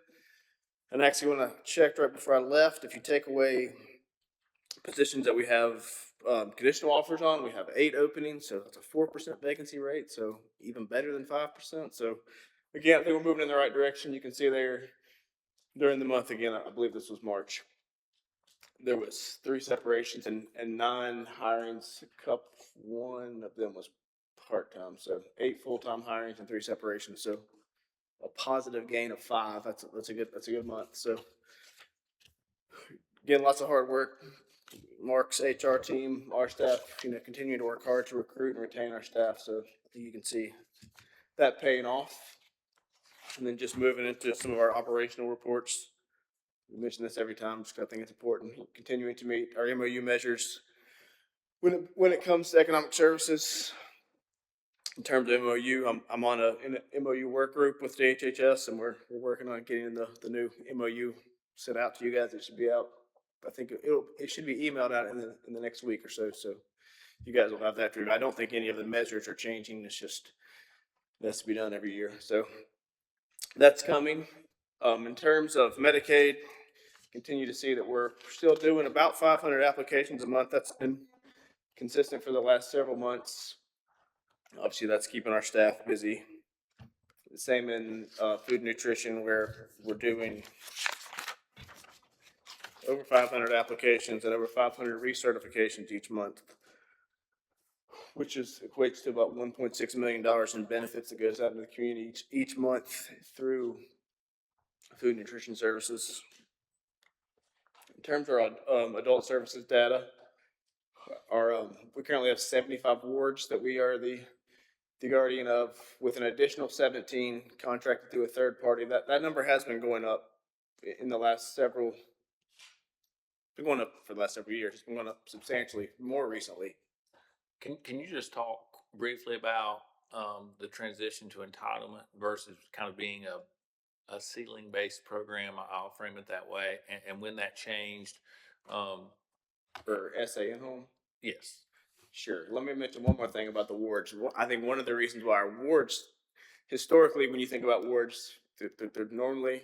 And actually, when I checked right before I left, if you take away positions that we have conditional offers on, we have 8 openings, so that's a 4% vacancy rate, so even better than 5%. So again, I think we're moving in the right direction. You can see there during the month, again, I believe this was March, there was 3 separations and 9 hirings. One of them was part-time, so 8 full-time hirings and 3 separations. So a positive gain of 5. That's a good month. So again, lots of hard work. Mark's HR team, our staff, continue to work hard to recruit and retain our staff. So I think you can see that paying off. And then just moving into some of our operational reports. We mention this every time, just 'cause I think it's important. Continuing to meet our MOU measures. When it comes to economic services, in terms of MOU, I'm on an MOU work group with DHHS, and we're working on getting the new MOU sent out to you guys. It should be out. I think it should be emailed out in the next week or so. So you guys will have that through. I don't think any of the measures are changing. It's just That's to be done every year. So that's coming. In terms of Medicaid, continue to see that we're still doing about 500 applications a month. That's been consistent for the last several months. Obviously, that's keeping our staff busy. The same in food and nutrition, where we're doing over 500 applications and over 500 recertifications each month, which equates to about $1.6 million in benefits that goes out into the community each month through food and nutrition services. In terms of our adult services data, we currently have 75 wards that we are the guardian of, with an additional 17 contracted through a third party. That number has been going up in the last several. Been going up for the last several years. It's been going up substantially more recently. Can you just talk briefly about the transition to entitlement versus kind of being a ceiling-based program? I'll frame it that way, and when that changed. For SA and home? Yes. Sure. Let me mention one more thing about the wards. I think one of the reasons why our wards, historically, when you think about wards, they're normally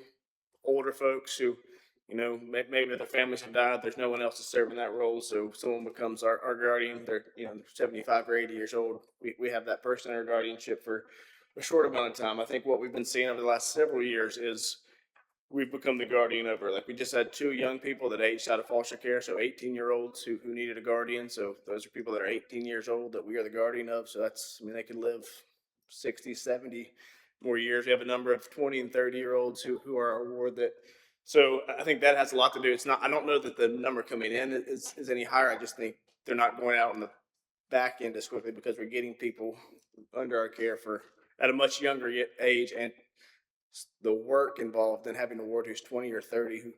older folks who, maybe their families have died. There's no one else to serve in that role. So someone becomes our guardian. They're, 75 or 80 years old. We have that person in our guardianship for a short amount of time. I think what we've been seeing over the last several years is we've become the guardian over. Like, we just had 2 young people that aged out of foster care, so 18-year-olds who needed a guardian. So those are people that are 18 years old that we are the guardian of. So they could live 60, 70 more years. We have a number of 20 and 30-year-olds who are our ward that. So I think that has a lot to do. I don't know that the number coming in is any higher. I just think they're not going out on the back end as quickly because we're getting people under our care at a much younger age, and the work involved in having a ward who's 20 or 30 who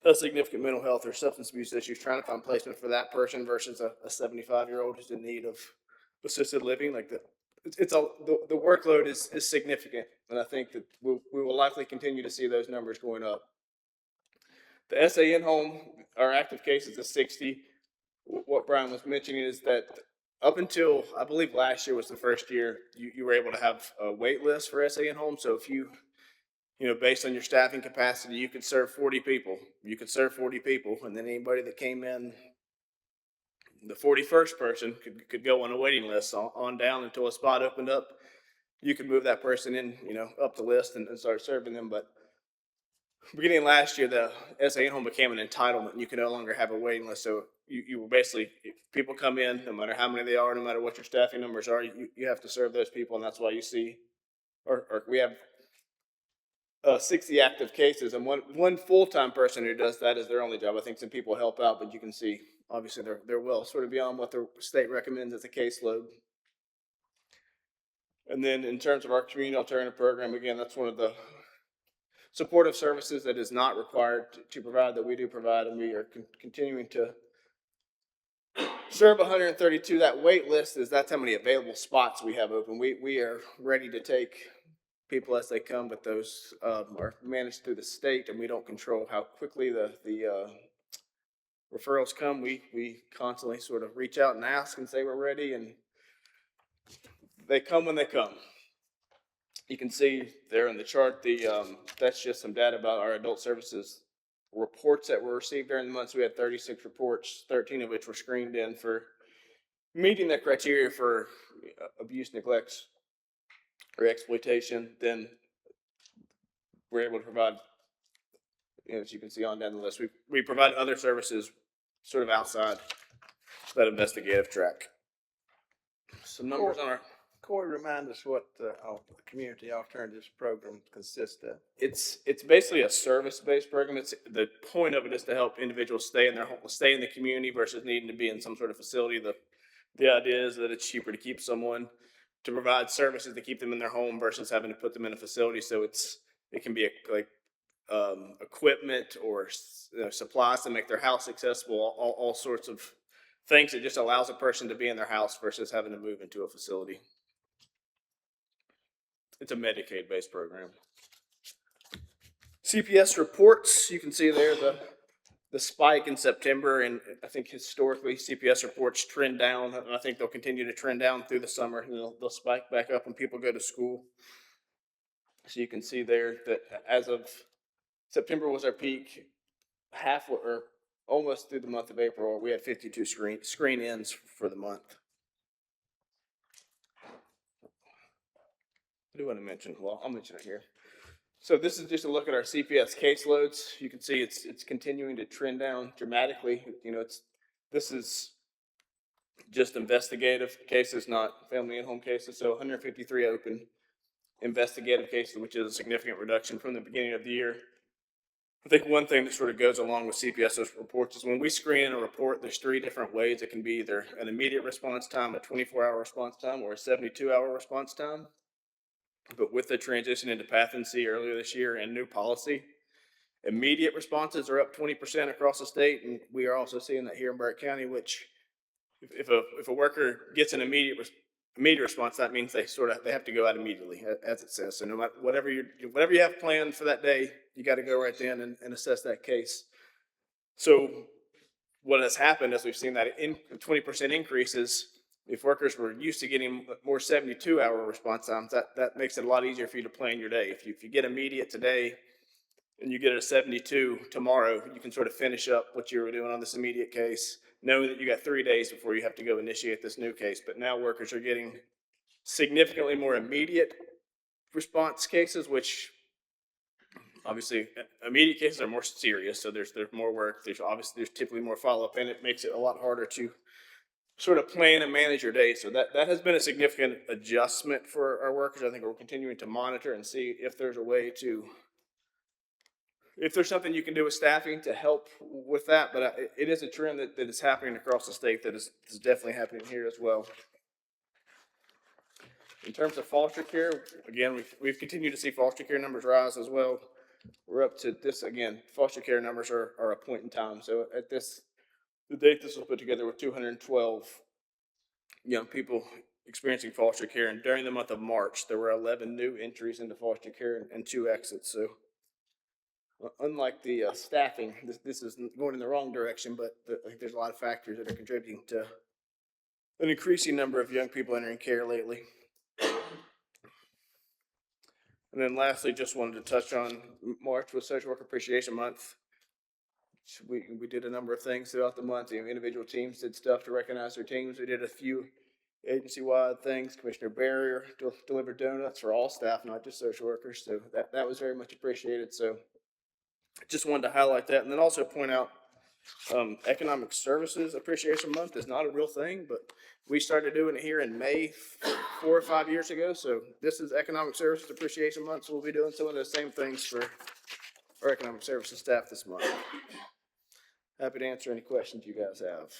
has significant mental health or substance abuse issues, trying to find placement for that person versus a 75-year-old who's in need of assisted living. Like the workload is significant, and I think that we will likely continue to see those numbers going up. The SA in-home, our active cases is 60. What Brian was mentioning is that up until, I believe last year was the first year, you were able to have a wait list for SA in-home. So if you based on your staffing capacity, you could serve 40 people. And then anybody that came in, the 41st person could go on a waiting list on down until a spot opened up. You could move that person in, up the list and start serving them. But beginning last year, the SA in-home became an entitlement, and you could no longer have a waiting list. So you were basically, if people come in, no matter how many they are, no matter what your staffing numbers are, you have to serve those people, and that's why you see, or we have 60 active cases, and one full-time person who does that is their only job. I think some people help out, but you can see, obviously, they're well sort of beyond what the state recommends as a caseload. And then in terms of our community alternative program, again, that's one of the supportive services that is not required to provide that we do provide, and we are continuing to serve 132. That wait list that's how many available spots we have open. We are ready to take people as they come, but those are managed through the state, and we don't control how quickly the referrals come. We constantly sort of reach out and ask and say we're ready, and they come when they come. You can see there in the chart, that's just some data about our adult services reports that were received during the month. So we had 36 reports, 13 of which were screened in for meeting the criteria for abuse, neglect, or exploitation. Then we're able to provide, as you can see on down the list, we provide other services sort of outside that investigative track. Some numbers on our. Corey, remind us what the community alternatives program consists of. It's basically a service-based program. The point of it is to help individuals stay in their home, stay in the community versus needing to be in some sort of facility. The idea is that it's cheaper to keep someone, to provide services to keep them in their home versus having to put them in a facility. So it can be equipment or supplies to make their house accessible, all sorts of things that just allows a person to be in their house versus having to move into a facility. It's a Medicaid-based program. CPS reports, you can see there the the spike in September, and I think historically CPS reports trend down, and I think they'll continue to trend down through the summer, and they'll spike back up when people go to school. So you can see there that as of September was our peak, half or almost through the month of April, we had 52 screen-ins for the month. What do you want to mention? Well, I'll mention it here. So this is just a look at our CPS caseloads. You can see it's continuing to trend down dramatically. You know, this is just investigative cases, not family and home cases. So 153 open investigative cases, which is a significant reduction from the beginning of the year. I think one thing that sort of goes along with CPS's reports is when we screen a report, there's 3 different ways. It can be either an immediate response time, a 24-hour response time, or a 72-hour response time. But with the transition into Path-NC earlier this year and new policy, immediate responses are up 20% across the state, and we are also seeing that here in Burke County, which if a worker gets an immediate response, that means they have to go out immediately, as it says. So no matter whatever you have planned for that day, you got to go right then and assess that case. So what has happened is we've seen that 20% increases. If workers were used to getting more 72-hour response times, that makes it a lot easier for you to plan your day. If you get immediate today and you get a 72 tomorrow, you can sort of finish up what you were doing on this immediate case, knowing that you got 3 days before you have to go initiate this new case. But now workers are getting significantly more immediate response cases, which obviously immediate cases are more serious. So there's more work. There's typically more follow-up, and it makes it a lot harder to sort of plan and manage your day. So that has been a significant adjustment for our workers. I think we're continuing to monitor and see if there's a way if there's something you can do with staffing to help with that. But it is a trend that is happening across the state that is definitely happening here as well. In terms of foster care, again, we've continued to see foster care numbers rise as well. We're up to this, again, foster care numbers are a point in time. So at the date this was put together with 212 young people experiencing foster care. And during the month of March, there were 11 new entries into foster care and 2 exits. So unlike the staffing, this is going in the wrong direction, but I think there's a lot of factors that are contributing to an increasing number of young people entering care lately. And then lastly, just wanted to touch on March was Social Work Appreciation Month. We did a number of things throughout the month. Individual teams did stuff to recognize their teams. We did a few agency-wide things. Commissioner Barrier delivered donuts for all staff, not just social workers. So that was very much appreciated. So just wanted to highlight that. And then also point out Economic Services Appreciation Month is not a real thing, but we started doing it here in May 4 or 5 years ago. So this is Economic Services Appreciation Month. So we'll be doing some of those same things for our Economic Services staff this month. Happy to answer any questions you guys have.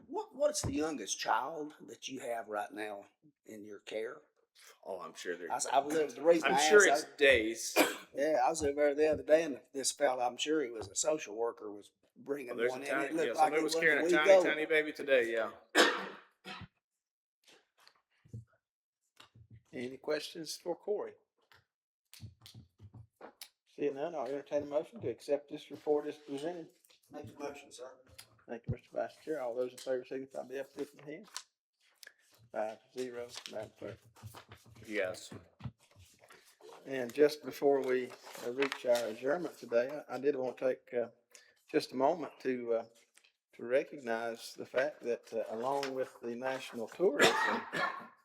What is the youngest child that you have right now in your care? Oh, I'm sure there. The reason I'm I sure asked, it's days. Yeah, I was over there the other day, and this fella, I'm sure he was a social worker, was bringing Oh, there's one a in. tiny, It looked yeah, like somebody it was wasn't carrying a week tiny, old. tiny baby today. Yeah. Any questions for Corey? Seeing none, I'll entertain a motion to accept this report as presented. Make the motion, sir. Thank you, Mr. Vice Chair. All those in favor signify by uplifting the hand. 5-0, Madam Clerk. Yes. And just before we reach our adjournment today, I did want to take just a moment to recognize the fact that along with the National Tourism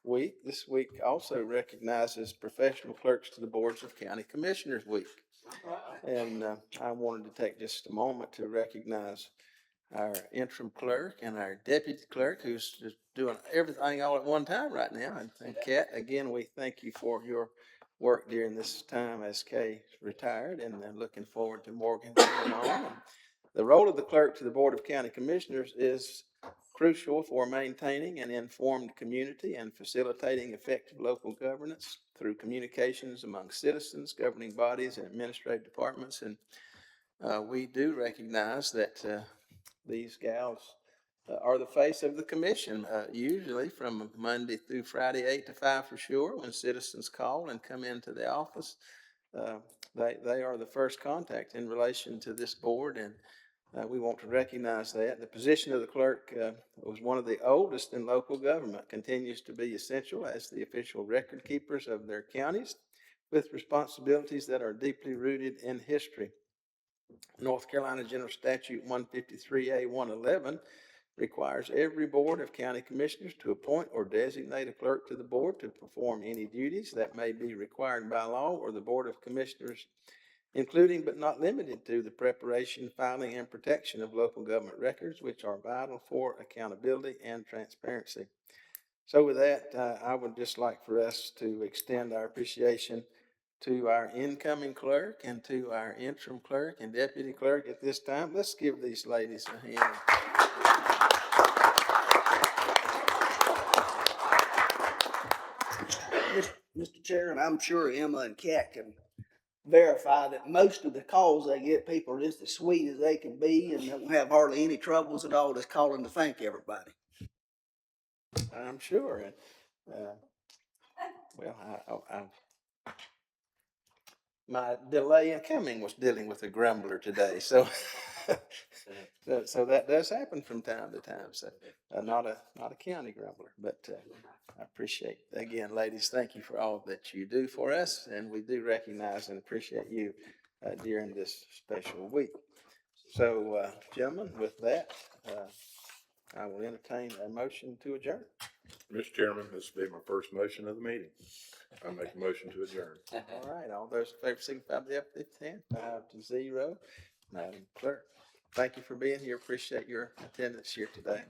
Week, this week also recognizes Professional Clerks to the Boards of County Commissioners Week. And I wanted to take just a moment to recognize our interim clerk and our deputy clerk who's just doing everything all at one time right now. And Kat, again, we thank you for your work during this time as Kay retired, and looking forward to Morgan coming on. The role of the clerk to the Board of County Commissioners is crucial for maintaining an informed community and facilitating effective local governance through communications among citizens, governing bodies, and administrative departments. And we do recognize that these gals are the face of the commission, usually from Monday through Friday, 8 to 5 for sure, when citizens call and come into the office. they are the first contact in relation to this board, and we want to recognize that. The position of the clerk was one of the oldest in local government, continues to be essential as the official record keepers of their counties with responsibilities that are deeply rooted in history. North Carolina General Statute 153A-111 requires every board of county commissioners to appoint or designate a clerk to the board to perform any duties that may be required by law or the board of commissioners, including but not limited to the preparation, filing, and protection of local government records, which are vital for accountability and transparency. So with that, I would just like for us to extend our appreciation to our incoming clerk and to our interim clerk and deputy clerk at this time. Let's give these ladies a hand. Mr. Chair, and I'm sure Emma and Kat can verify that most of the calls they get, people are just as sweet as they can be and don't have hardly any troubles at all, just calling to thank everybody. I'm sure. And, well, my delay in coming was dealing with a grumbler today, so so that does happen from time to time. So not a county grumbler, but I appreciate, again, ladies, thank you for all that you do for us, and we do recognize and appreciate you during this special week. So, gentlemen, with that, I will entertain a motion to adjourn. Mr. Chairman, this will be my first motion of the meeting. I make a motion to adjourn. All right, all those in favor signify by the uplifted hand, 5-0. Madam Clerk, thank you for being here. Appreciate your attendance here today.